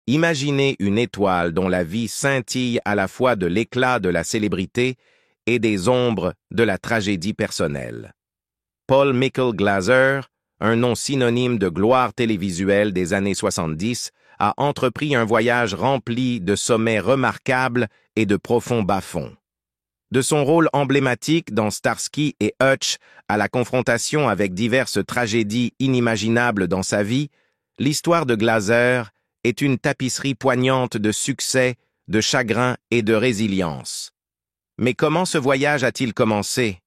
Imaginez une étoile dont la vie scintille à la fois de l'éclat de la célébrité et des ombres de la tragédie personnelle. Paul Michael Glaser, un nom synonyme de gloire télévisuelle des années 70, a entrepris un voyage rempli de sommets remarquables et de profonds bas-fonds. De son rôle emblématique dans Starsky et Hutch à la confrontation avec diverses tragédies inimaginables dans sa vie, l'histoire de Glaser est une tapisserie poignante de succès, de chagrin et de résilience. Mais comment ce voyage a-t-il commencé?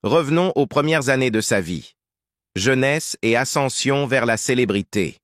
Revenons aux premières années de sa vie. Jeunesse et ascension vers la célébrité.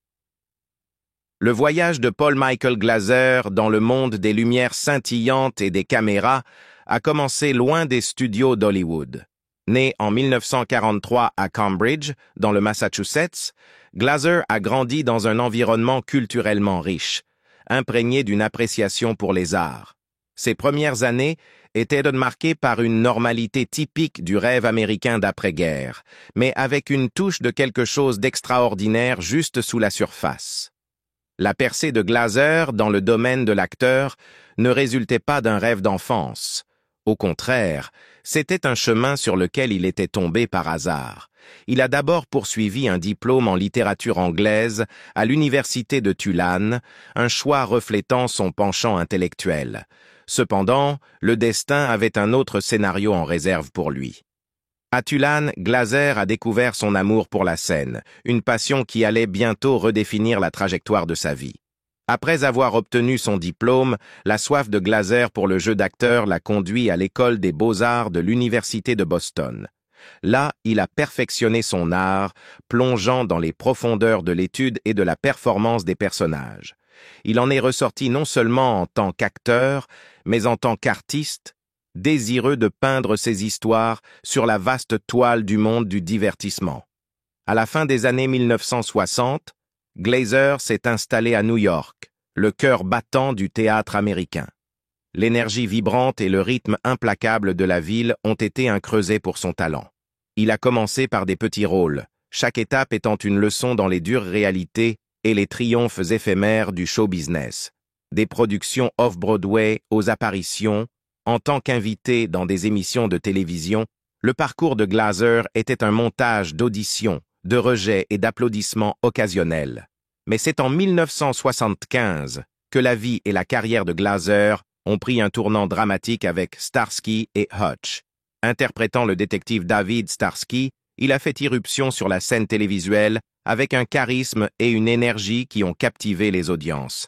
Le voyage de Paul Michael Glaser dans le monde des lumières scintillantes et des caméras a commencé loin des studios d'Hollywood. Né en 1943 à Cambridge, dans le Massachusetts, Glaser a grandi dans un environnement culturellement riche, imprégné d'une appréciation pour les arts. Ses premières années étaient marquées par une normalité typique du rêve américain d'après-guerre, mais avec une touche de quelque chose d'extraordinaire juste sous la surface. La percée de Glaser dans le domaine de l'acteur ne résultait pas d'un rêve d'enfance. Au contraire, c'était un chemin sur lequel il était tombé par hasard. Il a d'abord poursuivi un diplôme en littérature anglaise à l'université de Tulane, un choix reflétant son penchant intellectuel. Cependant, le destin avait un autre scénario en réserve pour lui. À Tulane, Glaser a découvert son amour pour la scène, une passion qui allait bientôt redéfinir la trajectoire de sa vie. Après avoir obtenu son diplôme, la soif de Glaser pour le jeu d'acteur l'a conduit à l'école des beaux-arts de l'Université de Boston. Là, il a perfectionné son art, plongeant dans les profondeurs de l'étude et de la performance des personnages. Il en est ressorti non seulement en tant qu'acteur, mais en tant qu'artiste, désireux de peindre ses histoires sur la vaste toile du monde du divertissement. À la fin des années 1960, Glaser s'est installé à New York, le cœur battant du théâtre américain. L'énergie vibrante et le rythme implacable de la ville ont été un creuset pour son talent. Il a commencé par des petits rôles, chaque étape étant une leçon dans les dures réalités et les triomphes éphémères du show business. Des productions off-Broadway aux apparitions, en tant qu'invité dans des émissions de télévision, le parcours de Glaser était un montage d'auditions, de rejets et d'applaudissements occasionnels. Mais c'est en 1975 que la vie et la carrière de Glaser ont pris un tournant dramatique avec Starsky et Hutch. Interprétant le détective David Starsky, il a fait irruption sur la scène télévisuelle avec un charisme et une énergie qui ont captivé les audiences.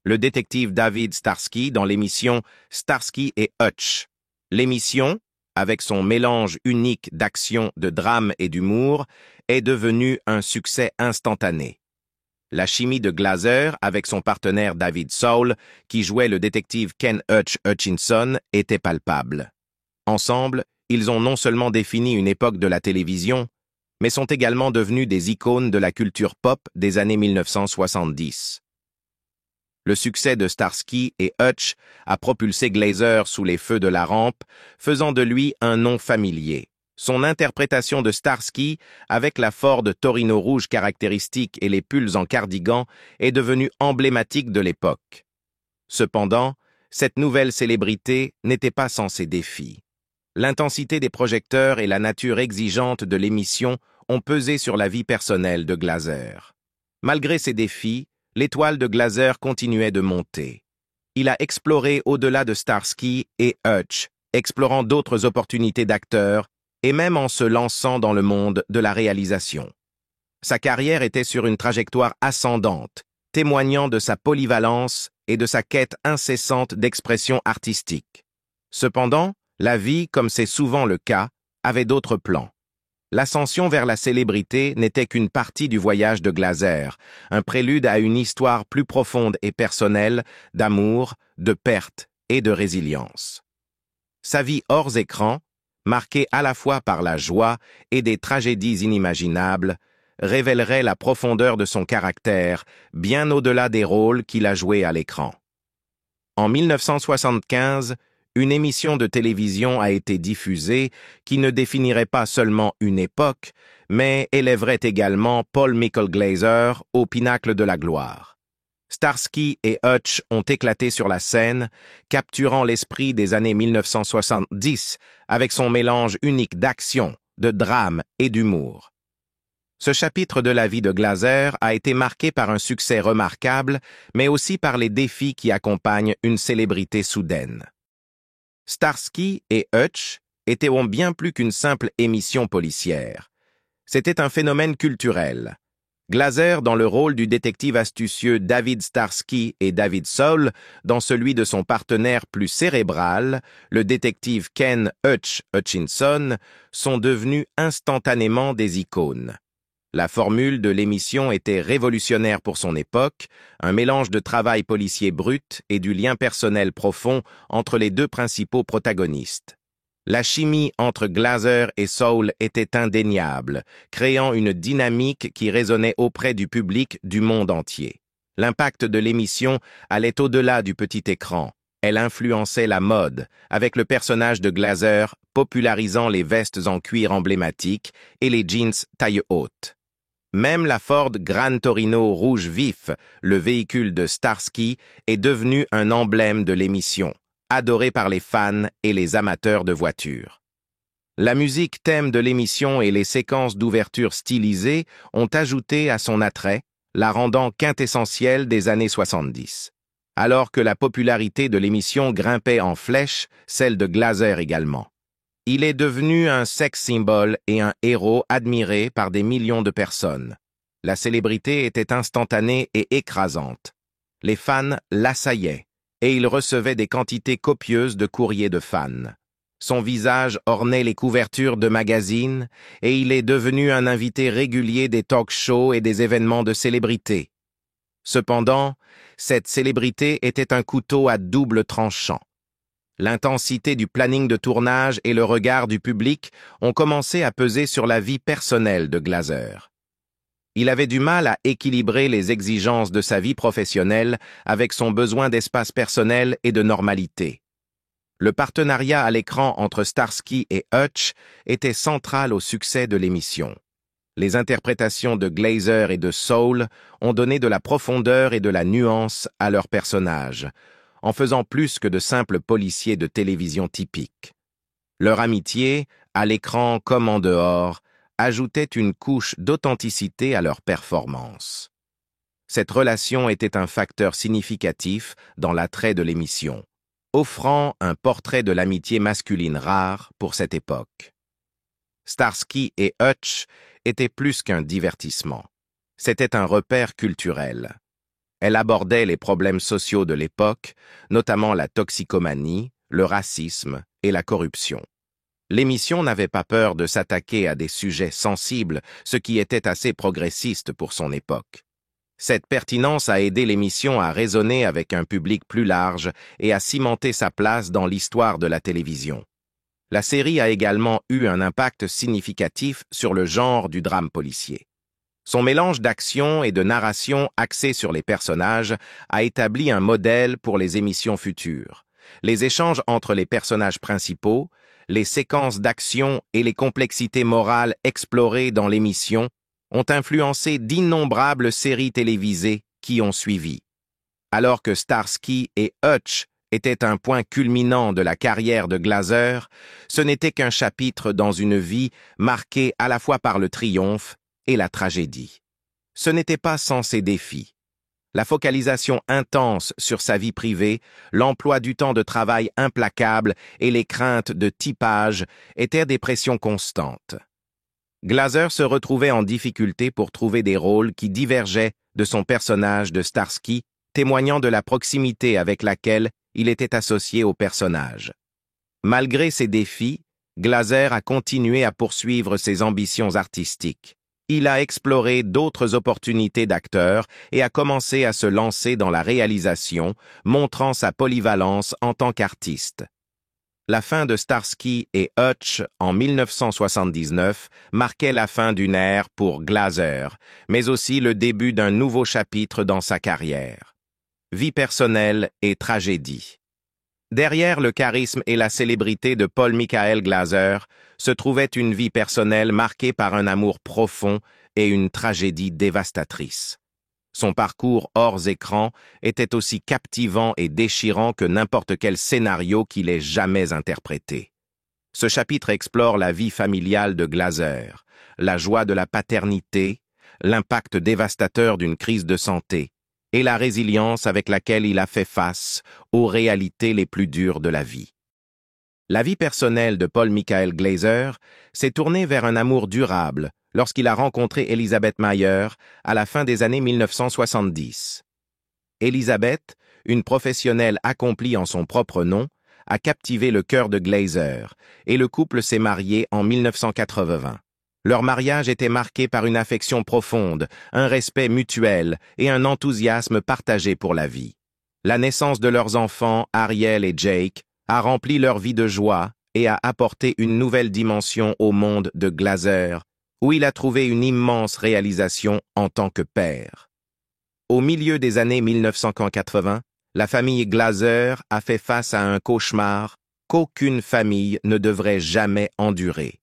Le détective David Starsky dans l'émission Starsky et Hutch. L'émission, avec son mélange unique d'action, de drame et d'humour, est devenue un succès instantané. La chimie de Glaser avec son partenaire David Soul, qui jouait le détective Ken Hutchinson, était palpable. Ensemble, ils ont non seulement défini une époque de la télévision, mais sont également devenus des icônes de la culture pop des années 1970. Le succès de Starsky et Hutch a propulsé Glaser sous les feux de la rampe, faisant de lui un nom familier. Son interprétation de Starsky, avec la Ford Torino rouge caractéristique et les pulls en cardigan, est devenue emblématique de l'époque. Cependant, cette nouvelle célébrité n'était pas sans ses défis. L'intensité des projecteurs et la nature exigeante de l'émission ont pesé sur la vie personnelle de Glaser. Malgré ces défis, l'étoile de Glaser continuait de monter. Il a exploré au-delà de Starsky et Hutch, explorant d'autres opportunités d'acteur et même en se lançant dans le monde de la réalisation. Sa carrière était sur une trajectoire ascendante, témoignant de sa polyvalence et de sa quête incessante d'expression artistique. Cependant, la vie, comme c'est souvent le cas, avait d'autres plans. L'ascension vers la célébrité n'était qu'une partie du voyage de Glaser, un prélude à une histoire plus profonde et personnelle d'amour, de perte et de résilience. Sa vie hors écran, marquée à la fois par la joie et des tragédies inimaginables, révélerait la profondeur de son caractère, bien au-delà des rôles qu'il a joués à l'écran. En 1975, une émission de télévision a été diffusée qui ne définirait pas seulement une époque, mais élèverait également Paul Michael Glaser au pinacle de la gloire. Starsky et Hutch ont éclaté sur la scène, capturant l'esprit des années 1970 avec son mélange unique d'action, de drame et d'humour. Ce chapitre de la vie de Glaser a été marqué par un succès remarquable, mais aussi par les défis qui accompagnent une célébrité soudaine. Starsky et Hutch étaient bien plus qu'une simple émission policière. C'était un phénomène culturel. Glaser dans le rôle du détective astucieux David Starsky et David Soul dans celui de son partenaire plus cérébral, le détective Ken Hutchinson, sont devenus instantanément des icônes. La formule de l'émission était révolutionnaire pour son époque, un mélange de travail policier brut et du lien personnel profond entre les deux principaux protagonistes. La chimie entre Glaser et Soul était indéniable, créant une dynamique qui résonnait auprès du public du monde entier. L'impact de l'émission allait au-delà du petit écran. Elle influençait la mode, avec le personnage de Glaser popularisant les vestes en cuir emblématiques et les jeans taille haute. Même la Ford Gran Torino rouge vif, le véhicule de Starsky, est devenu un emblème de l'émission, adoré par les fans et les amateurs de voitures. La musique thème de l'émission et les séquences d'ouverture stylisées ont ajouté à son attrait, la rendant quintessentielle des années 70. Alors que la popularité de l'émission grimpait en flèche, celle de Glaser également. Il est devenu un sex symbol et un héros admiré par des millions de personnes. La célébrité était instantanée et écrasante. Les fans l'assaillaient, et il recevait des quantités copieuses de courriers de fans. Son visage ornait les couvertures de magazines, et il est devenu un invité régulier des talk-shows et des événements de célébrité. Cependant, cette célébrité était un couteau à double tranchant. L'intensité du planning de tournage et le regard du public ont commencé à peser sur la vie personnelle de Glaser. Il avait du mal à équilibrer les exigences de sa vie professionnelle avec son besoin d'espace personnel et de normalité. Le partenariat à l'écran entre Starsky et Hutch était central au succès de l'émission. Les interprétations de Glaser et de Soul ont donné de la profondeur et de la nuance à leurs personnages, en faisant plus que de simples policiers de télévision typiques. Leur amitié, à l'écran comme en dehors, ajoutait une couche d'authenticité à leur performance. Cette relation était un facteur significatif dans l'attrait de l'émission, offrant un portrait de l'amitié masculine rare pour cette époque. Starsky et Hutch étaient plus qu'un divertissement. C'était un repère culturel. Elle abordait les problèmes sociaux de l'époque, notamment la toxicomanie, le racisme et la corruption. L'émission n'avait pas peur de s'attaquer à des sujets sensibles, ce qui était assez progressiste pour son époque. Cette pertinence a aidé l'émission à résonner avec un public plus large et à cimenter sa place dans l'histoire de la télévision. La série a également eu un impact significatif sur le genre du drame policier. Son mélange d'action et de narration axé sur les personnages a établi un modèle pour les émissions futures. Les échanges entre les personnages principaux, les séquences d'action et les complexités morales explorées dans l'émission ont influencé d'innombrables séries télévisées qui ont suivi. Alors que Starsky et Hutch étaient un point culminant de la carrière de Glaser, ce n'était qu'un chapitre dans une vie marquée à la fois par le triomphe et la tragédie. Ce n'était pas sans ses défis. La focalisation intense sur sa vie privée, l'emploi du temps de travail implacable et les craintes de typage étaient des pressions constantes. Glaser se retrouvait en difficulté pour trouver des rôles qui divergeaient de son personnage de Starsky, témoignant de la proximité avec laquelle il était associé au personnage. Malgré ces défis, Glaser a continué à poursuivre ses ambitions artistiques. Il a exploré d'autres opportunités d'acteur et a commencé à se lancer dans la réalisation, montrant sa polyvalence en tant qu'artiste. La fin de Starsky et Hutch en 1979 marquait la fin d'une ère pour Glaser, mais aussi le début d'un nouveau chapitre dans sa carrière. Vie personnelle et tragédie. Derrière le charisme et la célébrité de Paul Michael Glaser se trouvait une vie personnelle marquée par un amour profond et une tragédie dévastatrice. Son parcours hors écran était aussi captivant et déchirant que n'importe quel scénario qu'il ait jamais interprété. Ce chapitre explore la vie familiale de Glaser, la joie de la paternité, l'impact dévastateur d'une crise de santé et la résilience avec laquelle il a fait face aux réalités les plus dures de la vie. La vie personnelle de Paul Michael Glaser s'est tournée vers un amour durable lorsqu'il a rencontré Elizabeth Mayer à la fin des années 1970. Elizabeth, une professionnelle accomplie en son propre nom, a captivé le cœur de Glaser et le couple s'est marié en 1980. Leur mariage était marqué par une affection profonde, un respect mutuel et un enthousiasme partagé pour la vie. La naissance de leurs enfants, Ariel et Jake, a rempli leur vie de joie et a apporté une nouvelle dimension au monde de Glaser, où il a trouvé une immense réalisation en tant que père. Au milieu des années 1980, la famille Glaser a fait face à un cauchemar qu'aucune famille ne devrait jamais endurer.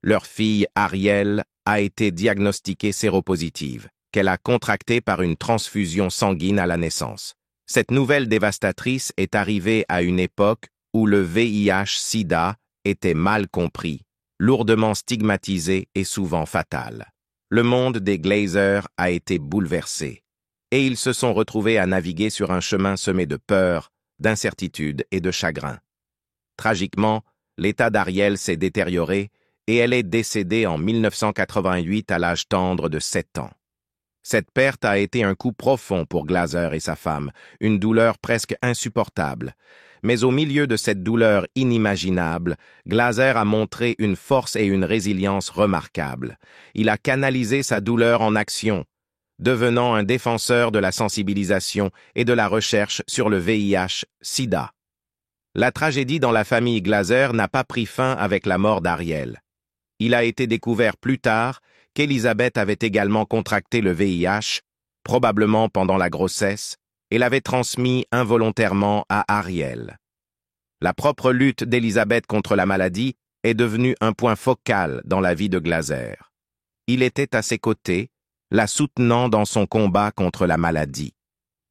Leur fille Ariel a été diagnostiquée séropositive, qu'elle a contractée par une transfusion sanguine à la naissance. Cette nouvelle dévastatrice est arrivée à une époque où le VIH-Sida était mal compris, lourdement stigmatisé et souvent fatal. Le monde des Glaser a été bouleversé, et ils se sont retrouvés à naviguer sur un chemin semé de peur, d'incertitude et de chagrin. Tragiquement, l'état d'Ariel s'est détérioré et elle est décédée en 1988 à l'âge tendre de 7 ans. Cette perte a été un coup profond pour Glaser et sa femme, une douleur presque insupportable. Mais au milieu de cette douleur inimaginable, Glaser a montré une force et une résilience remarquables. Il a canalisé sa douleur en action, devenant un défenseur de la sensibilisation et de la recherche sur le VIH-Sida. La tragédie dans la famille Glaser n'a pas pris fin avec la mort d'Ariel. Il a été découvert plus tard qu'Elizabeth avait également contracté le VIH, probablement pendant la grossesse, et l'avait transmis involontairement à Ariel. La propre lutte d'Elizabeth contre la maladie est devenue un point focal dans la vie de Glaser. Il était à ses côtés, la soutenant dans son combat contre la maladie.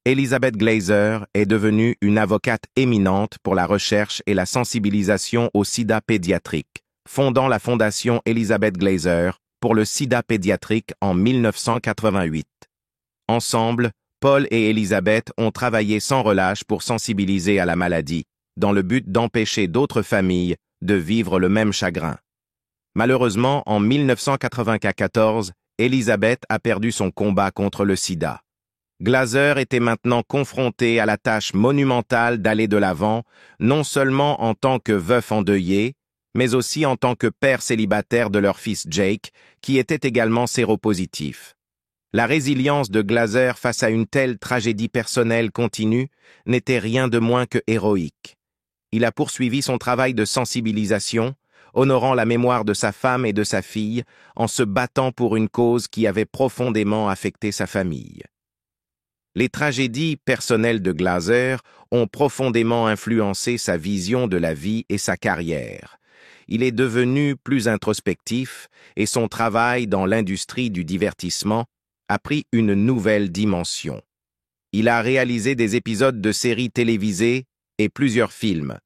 Elizabeth Glaser est devenue une avocate éminente pour la recherche et la sensibilisation au sida pédiatrique, fondant la fondation Elizabeth Glaser pour le sida pédiatrique en 1988. Ensemble, Paul et Elizabeth ont travaillé sans relâche pour sensibiliser à la maladie, dans le but d'empêcher d'autres familles de vivre le même chagrin. Malheureusement, en 1994, Elizabeth a perdu son combat contre le sida. Glaser était maintenant confronté à la tâche monumentale d'aller de l'avant, non seulement en tant que veuf endeuillé, mais aussi en tant que père célibataire de leur fils Jake, qui était également séropositif. La résilience de Glaser face à une telle tragédie personnelle continue n'était rien de moins que héroïque. Il a poursuivi son travail de sensibilisation, honorant la mémoire de sa femme et de sa fille, en se battant pour une cause qui avait profondément affecté sa famille. Les tragédies personnelles de Glaser ont profondément influencé sa vision de la vie et sa carrière. Il est devenu plus introspectif et son travail dans l'industrie du divertissement a pris une nouvelle dimension. Il a réalisé des épisodes de séries télévisées et plusieurs films.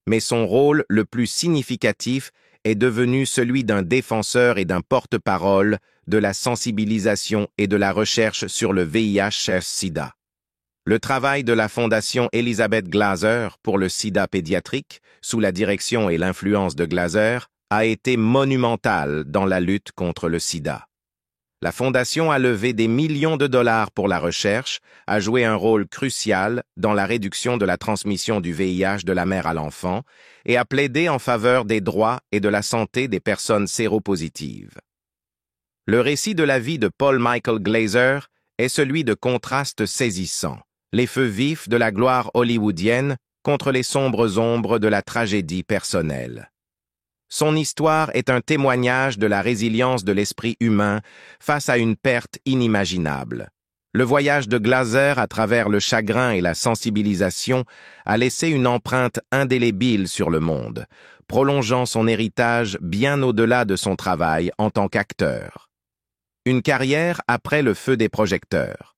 Mais son rôle le plus significatif est devenu celui d'un défenseur et d'un porte-parole de la sensibilisation et de la recherche sur le VIH-Sida. Le travail de la Fondation Elizabeth Glaser pour le sida pédiatrique, sous la direction et l'influence de Glaser, a été monumental dans la lutte contre le sida. La Fondation a levé des millions de dollars pour la recherche, a joué un rôle crucial dans la réduction de la transmission du VIH de la mère à l'enfant et a plaidé en faveur des droits et de la santé des personnes séropositives. Le récit de la vie de Paul Michael Glaser est celui de contrastes saisissants, les feux vifs de la gloire hollywoodienne contre les sombres ombres de la tragédie personnelle. Son histoire est un témoignage de la résilience de l'esprit humain face à une perte inimaginable. Le voyage de Glaser à travers le chagrin et la sensibilisation a laissé une empreinte indélébile sur le monde, prolongeant son héritage bien au-delà de son travail en tant qu'acteur. Une carrière après le feu des projecteurs.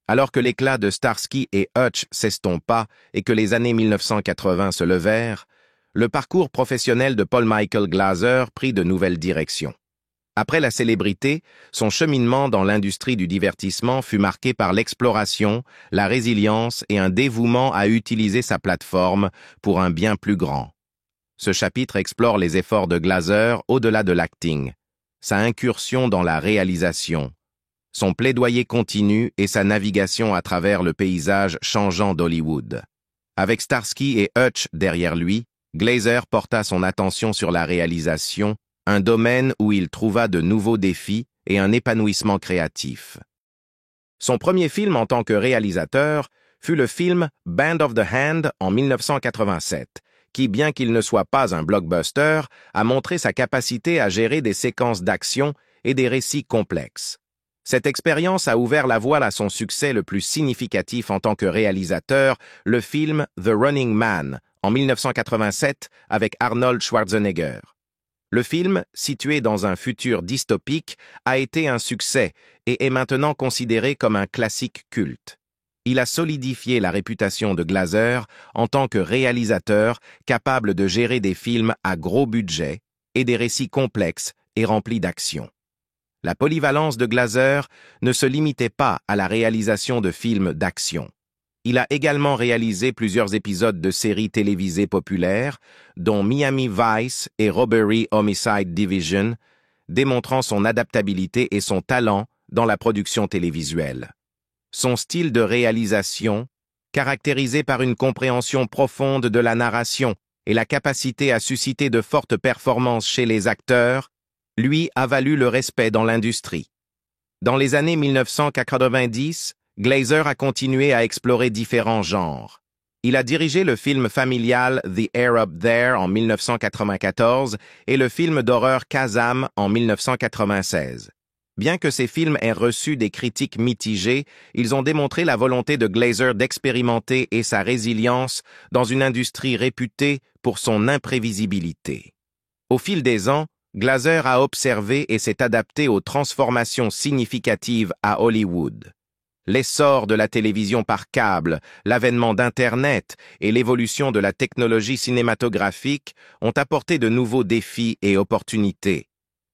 Alors que l'éclat de Starsky et Hutch s'estompa et que les années 1980 se levèrent, le parcours professionnel de Paul Michael Glaser prit de nouvelles directions. Après la célébrité, son cheminement dans l'industrie du divertissement fut marqué par l'exploration, la résilience et un dévouement à utiliser sa plateforme pour un bien plus grand. Ce chapitre explore les efforts de Glaser au-delà de l'acting, sa incursion dans la réalisation, son plaidoyer continu et sa navigation à travers le paysage changeant d'Hollywood. Avec Starsky et Hutch derrière lui, Glaser porta son attention sur la réalisation, un domaine où il trouva de nouveaux défis et un épanouissement créatif. Son premier film en tant que réalisateur fut le film Band of the Hand en 1987, qui, bien qu'il ne soit pas un blockbuster, a montré sa capacité à gérer des séquences d'action et des récits complexes. Cette expérience a ouvert la voie à son succès le plus significatif en tant que réalisateur, le film The Running Man, en 1987, avec Arnold Schwarzenegger. Le film, situé dans un futur dystopique, a été un succès et est maintenant considéré comme un classique culte. Il a solidifié la réputation de Glaser en tant que réalisateur capable de gérer des films à gros budget et des récits complexes et remplis d'action. La polyvalence de Glaser ne se limitait pas à la réalisation de films d'action. Il a également réalisé plusieurs épisodes de séries télévisées populaires, dont Miami Vice et Robbery Homicide Division, démontrant son adaptabilité et son talent dans la production télévisuelle. Son style de réalisation, caractérisé par une compréhension profonde de la narration et la capacité à susciter de fortes performances chez les acteurs, lui a valu le respect dans l'industrie. Dans les années 1990, Glaser a continué à explorer différents genres. Il a dirigé le film familial The Air Up There en 1994 et le film d'horreur Kazam en 1996. Bien que ces films aient reçu des critiques mitigées, ils ont démontré la volonté de Glaser d'expérimenter et sa résilience dans une industrie réputée pour son imprévisibilité. Au fil des ans, Glaser a observé et s'est adapté aux transformations significatives à Hollywood. L'essor de la télévision par câble, l'avènement d'Internet et l'évolution de la technologie cinématographique ont apporté de nouveaux défis et opportunités.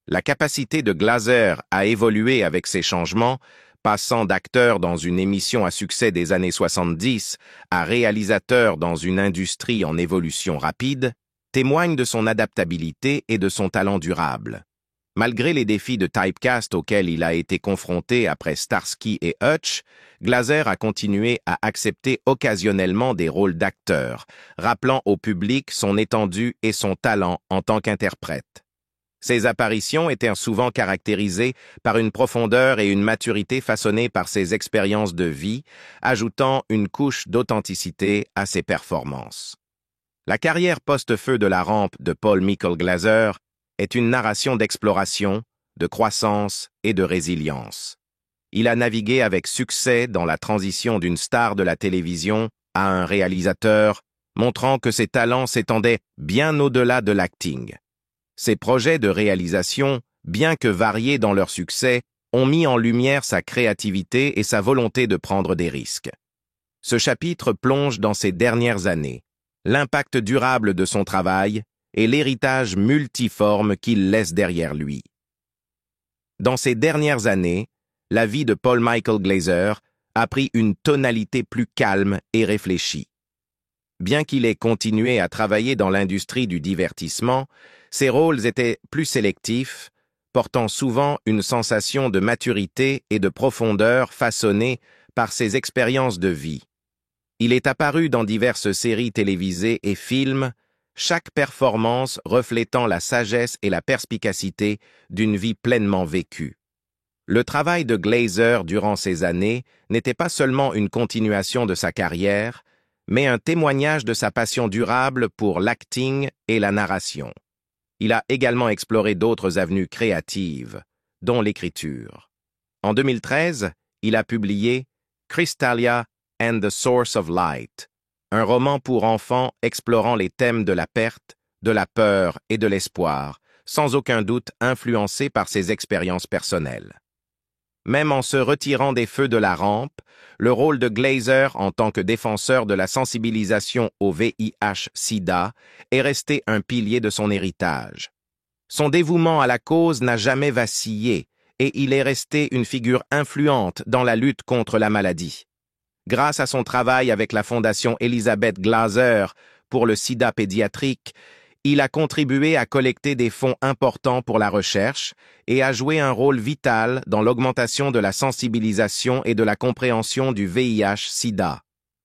La capacité de Glaser à évoluer avec ces changements, passant d'acteur dans une émission à succès des années 70 à réalisateur dans une industrie en évolution rapide, témoigne de son adaptabilité et de son talent durable. Malgré les défis de typecast auxquels il a été confronté après Starsky et Hutch, Glaser a continué à accepter occasionnellement des rôles d'acteur, rappelant au public son étendue et son talent en tant qu'interprète. Ses apparitions étaient souvent caractérisées par une profondeur et une maturité façonnées par ses expériences de vie, ajoutant une couche d'authenticité à ses performances. La carrière post-feu de la rampe de Paul Michael Glaser est une narration d'exploration, de croissance et de résilience. Il a navigué avec succès dans la transition d'une star de la télévision à un réalisateur, montrant que ses talents s'étendaient bien au-delà de l'acting. Ses projets de réalisation, bien que variés dans leur succès, ont mis en lumière sa créativité et sa volonté de prendre des risques. Ce chapitre plonge dans ses dernières années, l'impact durable de son travail et l'héritage multiforme qu'il laisse derrière lui. Dans ces dernières années, la vie de Paul Michael Glaser a pris une tonalité plus calme et réfléchie. Bien qu'il ait continué à travailler dans l'industrie du divertissement, ses rôles étaient plus sélectifs, portant souvent une sensation de maturité et de profondeur façonnée par ses expériences de vie. Il est apparu dans diverses séries télévisées et films, chaque performance reflétant la sagesse et la perspicacité d'une vie pleinement vécue. Le travail de Glaser durant ces années n'était pas seulement une continuation de sa carrière, mais un témoignage de sa passion durable pour l'acting et la narration. Il a également exploré d'autres avenues créatives, dont l'écriture. En 2013, il a publié Crystalia and the Source of Light, un roman pour enfants explorant les thèmes de la perte, de la peur et de l'espoir, sans aucun doute influencé par ses expériences personnelles. Même en se retirant des feux de la rampe, le rôle de Glazer en tant que défenseur de la sensibilisation au VIH-Sida est resté un pilier de son héritage. Son dévouement à la cause n'a jamais vacillé et il est resté une figure influente dans la lutte contre la maladie. Grâce à son travail avec la Fondation Elizabeth Glazer pour le sida pédiatrique, il a contribué à collecter des fonds importants pour la recherche et a joué un rôle vital dans l'augmentation de la sensibilisation et de la compréhension du VIH-Sida.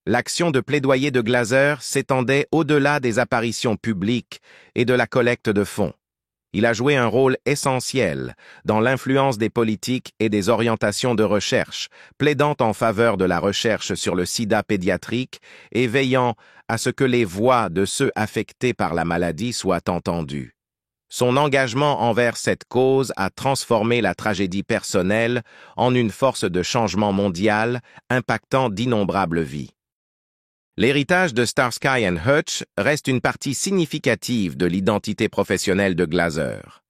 L'action de plaidoyer de Glazer s'étendait au-delà des apparitions publiques et de la collecte de fonds. Il a joué un rôle essentiel dans l'influence des politiques et des orientations de recherche, plaidant en faveur de la recherche sur le sida pédiatrique et veillant à ce que les voix de ceux affectés par la maladie soient entendues. Son engagement envers cette cause a transformé la tragédie personnelle en une force de changement mondial impactant d'innombrables vies. L'héritage de Starsky and Hutch reste une partie significative de l'identité professionnelle de Glazer.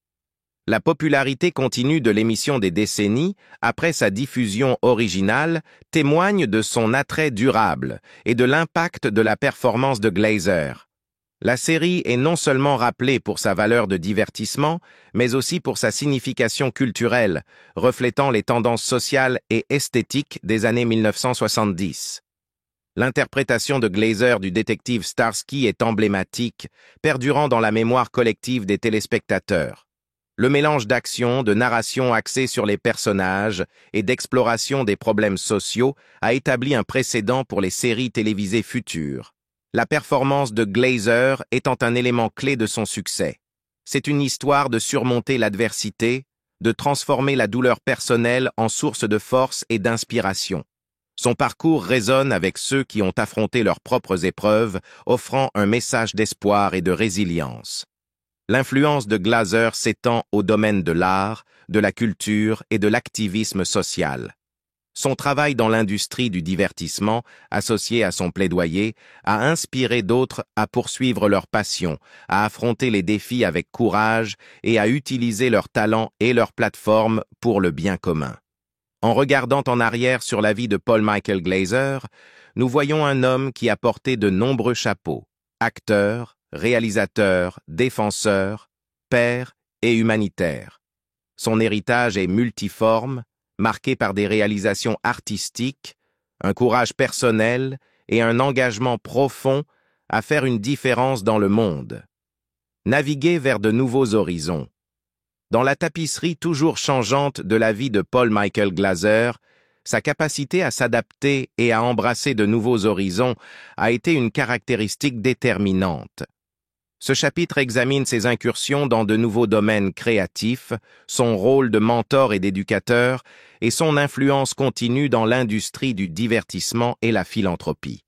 La popularité continue de l'émission des décennies, après sa diffusion originale, témoigne de son attrait durable et de l'impact de la performance de Glazer. La série est non seulement rappelée pour sa valeur de divertissement, mais aussi pour sa signification culturelle, reflétant les tendances sociales et esthétiques des années 1970. L'interprétation de Glazer du détective Starsky est emblématique, perdurant dans la mémoire collective des téléspectateurs. Le mélange d'action, de narration axée sur les personnages et d'exploration des problèmes sociaux a établi un précédent pour les séries télévisées futures. La performance de Glazer étant un élément clé de son succès. C'est une histoire de surmonter l'adversité, de transformer la douleur personnelle en source de force et d'inspiration. Son parcours résonne avec ceux qui ont affronté leurs propres épreuves, offrant un message d'espoir et de résilience. L'influence de Glazer s'étend au domaine de l'art, de la culture et de l'activisme social. Son travail dans l'industrie du divertissement, associé à son plaidoyer, a inspiré d'autres à poursuivre leur passion, à affronter les défis avec courage et à utiliser leurs talents et leurs plateformes pour le bien commun. En regardant en arrière sur la vie de Paul Michael Glazer, nous voyons un homme qui a porté de nombreux chapeaux, acteur, réalisateur, défenseur, père et humanitaire. Son héritage est multiforme, marqué par des réalisations artistiques, un courage personnel et un engagement profond à faire une différence dans le monde. Naviguer vers de nouveaux horizons. Dans la tapisserie toujours changeante de la vie de Paul Michael Glazer, sa capacité à s'adapter et à embrasser de nouveaux horizons a été une caractéristique déterminante. Ce chapitre examine ses incursions dans de nouveaux domaines créatifs, son rôle de mentor et d'éducateur, et son influence continue dans l'industrie du divertissement et la philanthropie.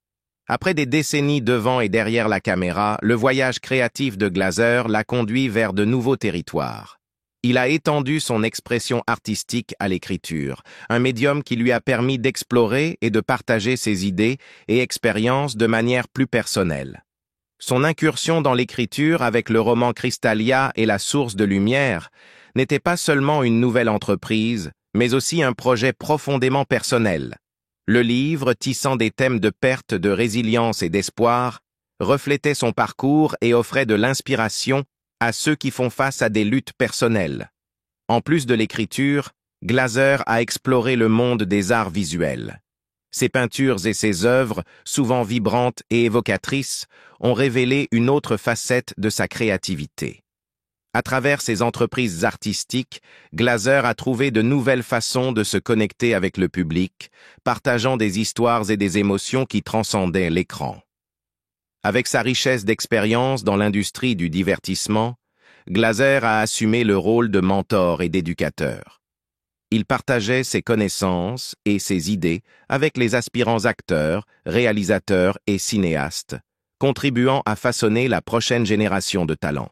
Après des décennies devant et derrière la caméra, le voyage créatif de Glazer l'a conduit vers de nouveaux territoires. Il a étendu son expression artistique à l'écriture, un médium qui lui a permis d'explorer et de partager ses idées et expériences de manière plus personnelle. Son incursion dans l'écriture avec le roman Crystalia et la source de lumière n'était pas seulement une nouvelle entreprise, mais aussi un projet profondément personnel. Le livre, tissant des thèmes de perte, de résilience et d'espoir, reflétait son parcours et offrait de l'inspiration à ceux qui font face à des luttes personnelles. En plus de l'écriture, Glazer a exploré le monde des arts visuels. Ses peintures et ses œuvres, souvent vibrantes et évocatrices, ont révélé une autre facette de sa créativité. À travers ses entreprises artistiques, Glazer a trouvé de nouvelles façons de se connecter avec le public, partageant des histoires et des émotions qui transcendaient l'écran. Avec sa richesse d'expérience dans l'industrie du divertissement, Glazer a assumé le rôle de mentor et d'éducateur. Il partageait ses connaissances et ses idées avec les aspirants acteurs, réalisateurs et cinéastes, contribuant à façonner la prochaine génération de talents.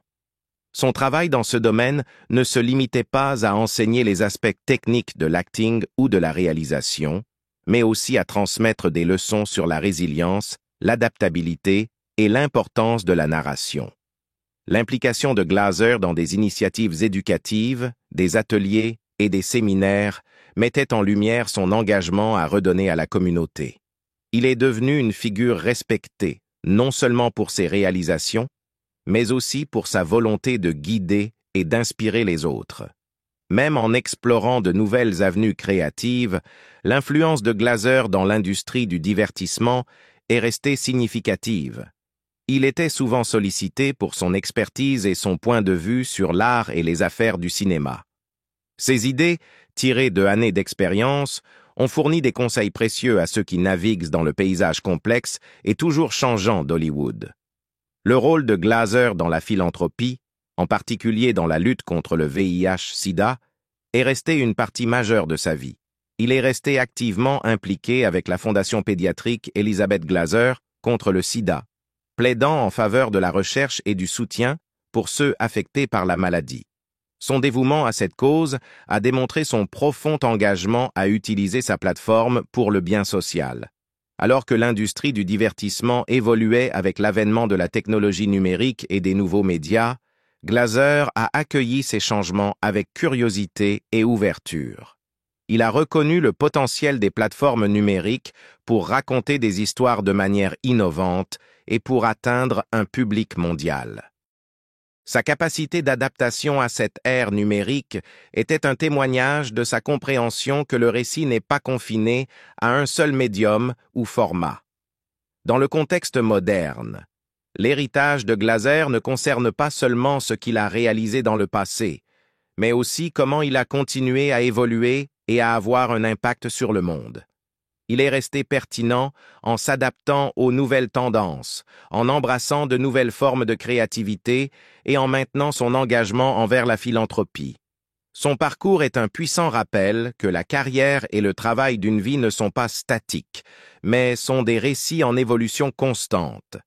Son travail dans ce domaine ne se limitait pas à enseigner les aspects techniques de l'acting ou de la réalisation, mais aussi à transmettre des leçons sur la résilience, l'adaptabilité et l'importance de la narration. L'implication de Glazer dans des initiatives éducatives, des ateliers et des séminaires mettait en lumière son engagement à redonner à la communauté. Il est devenu une figure respectée, non seulement pour ses réalisations, mais aussi pour sa volonté de guider et d'inspirer les autres. Même en explorant de nouvelles avenues créatives, l'influence de Glaser dans l'industrie du divertissement est restée significative. Il était souvent sollicité pour son expertise et son point de vue sur l'art et les affaires du cinéma. Ses idées, tirées de années d'expérience, ont fourni des conseils précieux à ceux qui naviguent dans le paysage complexe et toujours changeant d'Hollywood. Le rôle de Glaser dans la philanthropie, en particulier dans la lutte contre le VIH-Sida, est resté une partie majeure de sa vie. Il est resté activement impliqué avec la Fondation pédiatrique Elizabeth Glaser contre le sida, plaidant en faveur de la recherche et du soutien pour ceux affectés par la maladie. Son dévouement à cette cause a démontré son profond engagement à utiliser sa plateforme pour le bien social. Alors que l'industrie du divertissement évoluait avec l'avènement de la technologie numérique et des nouveaux médias, Glaser a accueilli ces changements avec curiosité et ouverture. Il a reconnu le potentiel des plateformes numériques pour raconter des histoires de manière innovante et pour atteindre un public mondial. Sa capacité d'adaptation à cette ère numérique était un témoignage de sa compréhension que le récit n'est pas confiné à un seul médium ou format. Dans le contexte moderne, l'héritage de Glaser ne concerne pas seulement ce qu'il a réalisé dans le passé, mais aussi comment il a continué à évoluer et à avoir un impact sur le monde. Il est resté pertinent en s'adaptant aux nouvelles tendances, en embrassant de nouvelles formes de créativité et en maintenant son engagement envers la philanthropie. Son parcours est un puissant rappel que la carrière et le travail d'une vie ne sont pas statiques, mais sont des récits en évolution constante.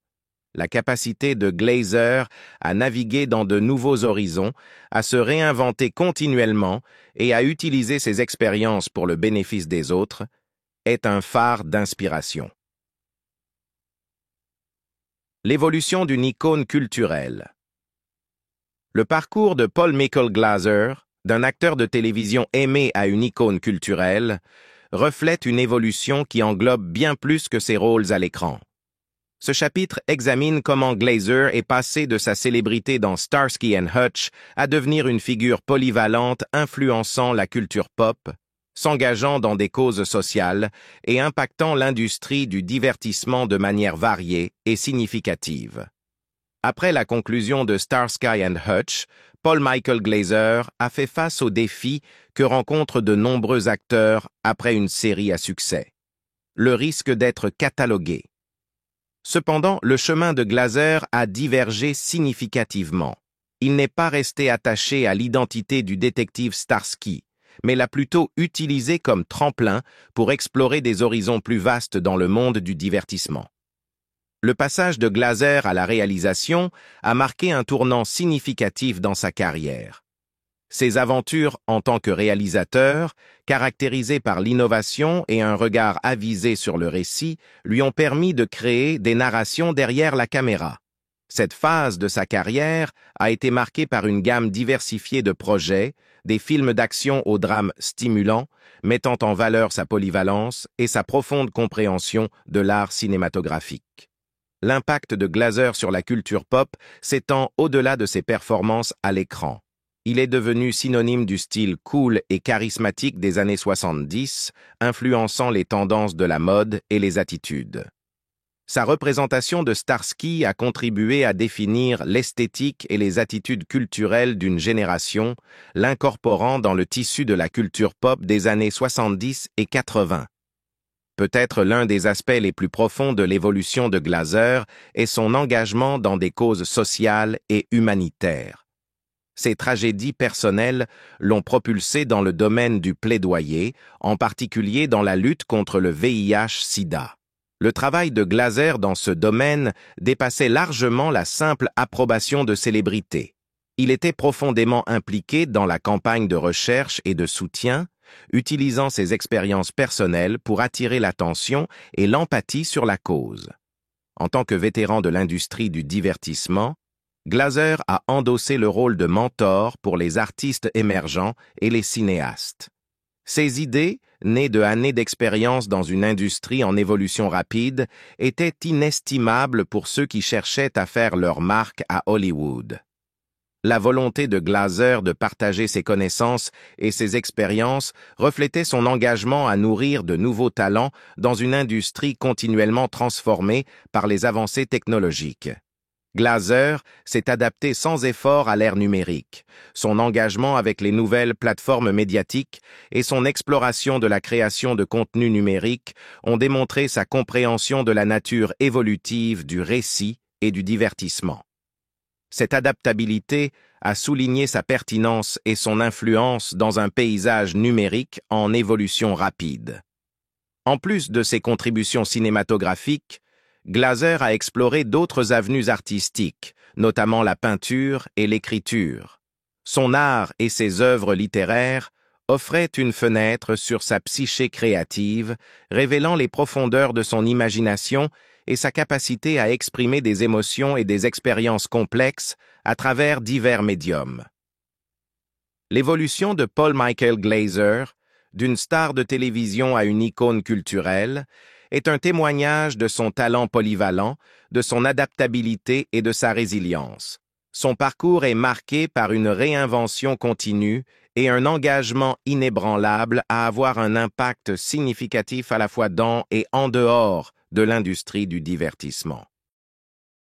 La capacité de Glaser à naviguer dans de nouveaux horizons, à se réinventer continuellement et à utiliser ses expériences pour le bénéfice des autres, est un phare d'inspiration. L'évolution d'une icône culturelle. Le parcours de Paul Michael Glaser, d'un acteur de télévision aimé à une icône culturelle, reflète une évolution qui englobe bien plus que ses rôles à l'écran. Ce chapitre examine comment Glaser est passé de sa célébrité dans Starsky and Hutch à devenir une figure polyvalente influençant la culture pop, s'engageant dans des causes sociales et impactant l'industrie du divertissement de manière variée et significative. Après la conclusion de Starsky and Hutch, Paul Michael Glaser a fait face aux défis que rencontrent de nombreux acteurs après une série à succès. Le risque d'être catalogué. Cependant, le chemin de Glaser a divergé significativement. Il n'est pas resté attaché à l'identité du détective Starsky, mais l'a plutôt utilisé comme tremplin pour explorer des horizons plus vastes dans le monde du divertissement. Le passage de Glaser à la réalisation a marqué un tournant significatif dans sa carrière. Ses aventures en tant que réalisateur, caractérisées par l'innovation et un regard avisé sur le récit, lui ont permis de créer des narrations derrière la caméra. Cette phase de sa carrière a été marquée par une gamme diversifiée de projets, des films d'action aux drames stimulants, mettant en valeur sa polyvalence et sa profonde compréhension de l'art cinématographique. L'impact de Glaser sur la culture pop s'étend au-delà de ses performances à l'écran. Il est devenu synonyme du style cool et charismatique des années 70, influençant les tendances de la mode et les attitudes. Sa représentation de Starsky a contribué à définir l'esthétique et les attitudes culturelles d'une génération, l'incorporant dans le tissu de la culture pop des années 70 et 80. Peut-être l'un des aspects les plus profonds de l'évolution de Glaser est son engagement dans des causes sociales et humanitaires. Ses tragédies personnelles l'ont propulsé dans le domaine du plaidoyer, en particulier dans la lutte contre le VIH-Sida. Le travail de Glaser dans ce domaine dépassait largement la simple approbation de célébrités. Il était profondément impliqué dans la campagne de recherche et de soutien, utilisant ses expériences personnelles pour attirer l'attention et l'empathie sur la cause. En tant que vétéran de l'industrie du divertissement, Glaser a endossé le rôle de mentor pour les artistes émergents et les cinéastes. Ses idées, nées de années d'expérience dans une industrie en évolution rapide, étaient inestimables pour ceux qui cherchaient à faire leur marque à Hollywood. La volonté de Glaser de partager ses connaissances et ses expériences reflétait son engagement à nourrir de nouveaux talents dans une industrie continuellement transformée par les avancées technologiques. Glaser s'est adapté sans effort à l'ère numérique. Son engagement avec les nouvelles plateformes médiatiques et son exploration de la création de contenu numérique ont démontré sa compréhension de la nature évolutive du récit et du divertissement. Cette adaptabilité a souligné sa pertinence et son influence dans un paysage numérique en évolution rapide. En plus de ses contributions cinématographiques, Glaser a exploré d'autres avenues artistiques, notamment la peinture et l'écriture. Son art et ses œuvres littéraires offraient une fenêtre sur sa psyché créative, révélant les profondeurs de son imagination et sa capacité à exprimer des émotions et des expériences complexes à travers divers médiums. L'évolution de Paul Michael Glaser, d'une star de télévision à une icône culturelle, est un témoignage de son talent polyvalent, de son adaptabilité et de sa résilience. Son parcours est marqué par une réinvention continue et un engagement inébranlable à avoir un impact significatif à la fois dans et en dehors de l'industrie du divertissement.